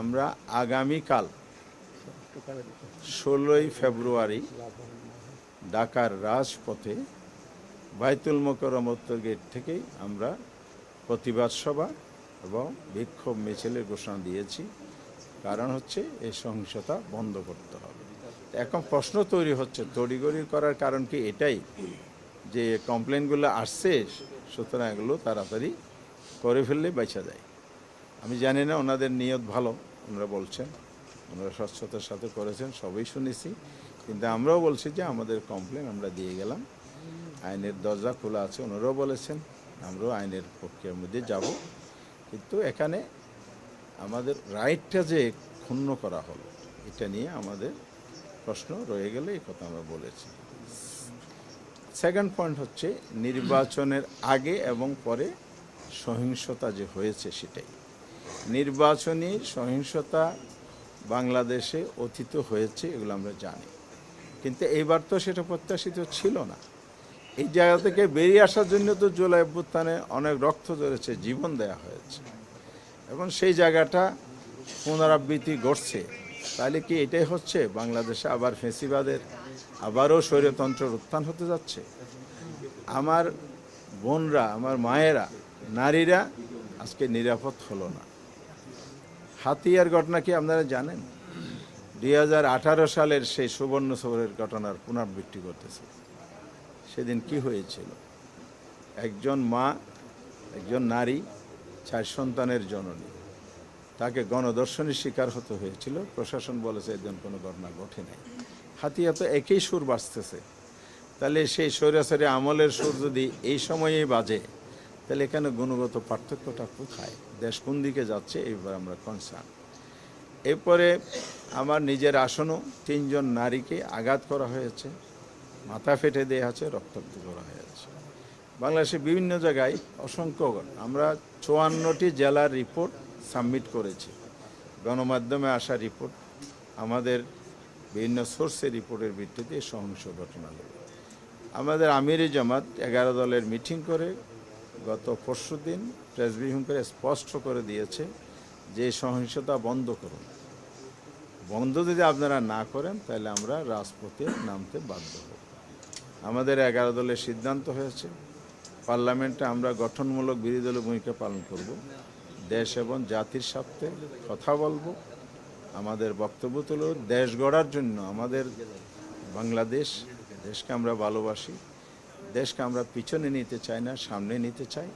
আমরা আগামীকাল 16ই ফেব্রুয়ারি ঢাকার রাজপথে বাইতুল মোকাররম উত্তর গেট থেকেই আমরা প্রতিবাদ সভা এবং বিক্ষোভ মিছিলের ঘোষণা দিয়েছি। কারণ হচ্ছে এই সহিংসতা বন্ধ করতে হবে। এখন প্রশ্ন তৈরি হচ্ছে তড়িঘড়ি করার কারণ কি এটাই যে কমপ্লেনগুলো আসছে, সুতরাং এগুলো তাড়াতাড়ি করে ফেললে বেঁচে যায়। আমি জানি না ওনাদের নিয়ত ভালো, ওনারা বলছেন, ওনারা স্বচ্ছতার সাথে করেছেন, সবই শুনেছি। কিন্তু আমরাও বলছি যে আমাদের কমপ্লেন আমরা দিয়ে গেলাম, আইনের দরজা খোলা আছে, ওনারাও বলেছেন, আমরাও আইনের প্রক্রিয়ার মধ্যে যাব। কিন্তু এখানে আমাদের রাইটটা যে ক্ষুণ্ণ করা হলো, এটা নিয়ে আমাদের প্রশ্ন রয়ে গেলে এই কথা আমরা বলেছি। সেকেন্ড পয়েন্ট হচ্ছে নির্বাচনের আগে এবং পরে সহিংসতা যে হয়েছে সেটাই। নির্বাচনী সহিংসতা বাংলাদেশে অতীত হয়েছে, এগুলো আমরা জানি, কিন্তু এইবার তো সেটা প্রত্যাশিত ছিল না। এই জায়গা থেকে বেরিয়ে আসার জন্য তো জুলাই অভ্যুত্থানে অনেক রক্ত ঝরেছে, জীবন দেয়া হয়েছে, এবং সেই জায়গাটা পুনরাবৃত্তি ঘটছে। তাহলে কি এটাই হচ্ছে বাংলাদেশে আবার ফ্যাসিবাদের আবারও স্বৈরতন্ত্রের উত্থান হতে যাচ্ছে? আমার বোনরা, আমার মায়েরা, নারীরা আজকে নিরাপদ হলো না। হাতিয়ার ঘটনা কি আপনারা জানেন? 2018 সালের সেই সুবর্ণ সৌরের ঘটনার পুনরাবৃত্তি করতেছে। সেদিন কি হয়েছিল? একজন মা, একজন নারী, 4 সন্তানের জননী, তাকে গণধর্ষণের শিকার হতে হয়েছিল। প্রশাসন বলেছে এদিন কোনো ঘটনা ঘটে নাই। হাতিয়া তো একই সুর বাজতেছে। তাহলে সেই স্বৈরাচারী আমলের সুর যদি এই সময়েই বাজে, তাহলে এখানে গুণগত পার্থক্যটা কোথায়? দেশ কোন দিকে যাচ্ছে? এইবার আমরা কনসার্ন। এরপরে আমার নিজের আসনও 3 জন নারীকে আঘাত করা হয়েছে, মাথা ফেটে দেওয়া আছে, রক্তাক্ত করা হয়েছে। বাংলাদেশের বিভিন্ন জায়গায় অসংখ্য, আমরা 54টি জেলার রিপোর্ট সাবমিট করেছি, গণমাধ্যমে আসা রিপোর্ট, আমাদের বিভিন্ন সোর্সের রিপোর্টের ভিত্তিতে সহিংস ঘটনাগুলো। আমাদের আমিরি জামাত 11 দলের মিটিং করে গত পরশুদিন প্রেস ব্রিফিং করে স্পষ্ট করে দিয়েছে যে সহিংসতা বন্ধ করুন। বন্ধ যদি আপনারা না করেন তাহলে আমরা রাজপথে নামতে বাধ্য হব। আমাদের 11 দলের সিদ্ধান্ত হয়েছে, পার্লামেন্টে আমরা গঠনমূলক বিরোধী দলের ভূমিকা পালন করব, দেশ এবং জাতির স্বার্থে কথা বলবো, আমাদের বক্তব্য তুলব। দেশ গড়ার জন্য আমাদের বাংলাদেশ, দেশকে আমরা ভালোবাসি, দেশকে আমরা পিছনে নিতে চাই না, সামনে নিতে চাই।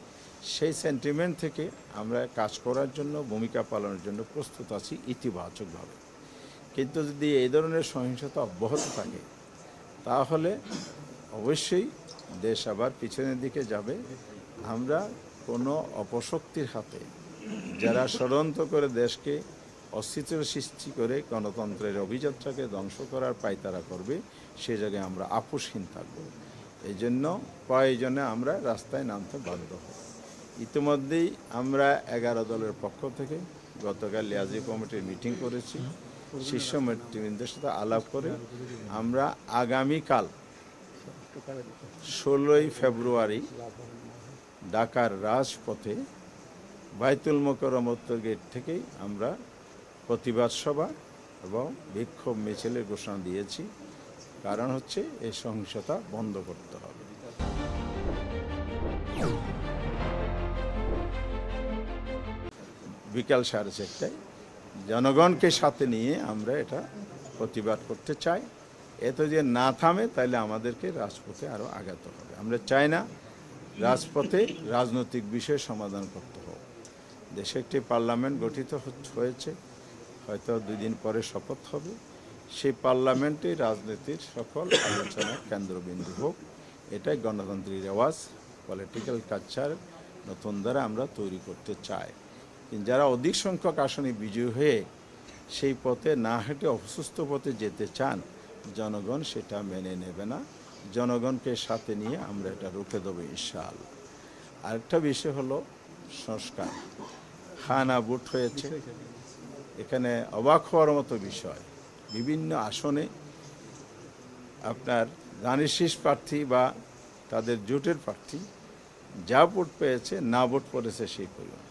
সেই সেন্টিমেন্ট থেকে আমরা কাজ করার জন্য, ভূমিকা পালনের জন্য প্রস্তুত আছি ইতিবাচকভাবে। কিন্তু যদি এই ধরনের সহিংসতা অব্যাহত থাকে তাহলে অবশ্যই দেশ আবার পিছনের দিকে যাবে। আমরা কোনো অপশক্তির হাতে, যারা ষড়যন্ত্র করে দেশকে অস্তিত্ব সৃষ্টি করে গণতন্ত্রের অভিযাত্রাকে ধ্বংস করার পায়তারা করবে, সে জায়গায় আমরা আপোষহীন থাকব। এই জন্য প্রয়োজনে আমরা রাস্তায় নামতে বাধ্য হব। ইতিমধ্যেই আমরা 11 দলের পক্ষ থেকে গতকাল লিয়াজি কমিটির মিটিং করেছি, শীর্ষ নেতৃবৃন্দের সাথে আলাপ করে আমরা আগামীকাল 16ই ফেব্রুয়ারি ঢাকার রাজপথে বাইতুল মোকাররম উত্তর গেট থেকেই আমরা প্রতিবাদ সভা এবং বিক্ষোভ মিছিলের ঘোষণা দিয়েছি। কারণ হচ্ছে এই সহিংসতা বন্ধ করতে হবে। বিকাল 4:30টায় জনগণকে সাথে নিয়ে আমরা এটা প্রতিবাদ করতে চাই। এত যে না থামে তাহলে আমাদেরকে রাজপথে আরও আগাতে হবে। আমরা চাই না রাজপথে রাজনৈতিক বিষয় সমাধান করতে হবে। দেশে একটি পার্লামেন্ট গঠিত হয়েছে, হয়তো 2 দিন পরে শপথ হবে। সেই পার্লামেন্টে রাজনীতির সকল আলোচনার কেন্দ্রবিন্দু হোক, এটাই গণতান্ত্রিক রেওয়াজ, পলিটিক্যাল কালচার নতুন দ্বারা আমরা তৈরি করতে চাই। কিন্তু যারা অধিক সংখ্যক আসনে বিজয়ী হয়ে সেই পথে না হেঁটে অসুস্থ পথে যেতে চান, জনগণ সেটা মেনে নেবে না। জনগণকে সাথে নিয়ে আমরা এটা রুখে দেবো ইনশাআল্লাহ। আরেকটা বিষয় হলো সংস্কার। খানা ভোট হয়েছে, এখানে অবাক হওয়ার মতো বিষয়, বিভিন্ন আসনে আপনার ধানের শীষ প্রার্থী বা তাদের জোটের প্রার্থী যা ভোট পেয়েছে, না ভোট পড়েছে সেই পরিমাণ।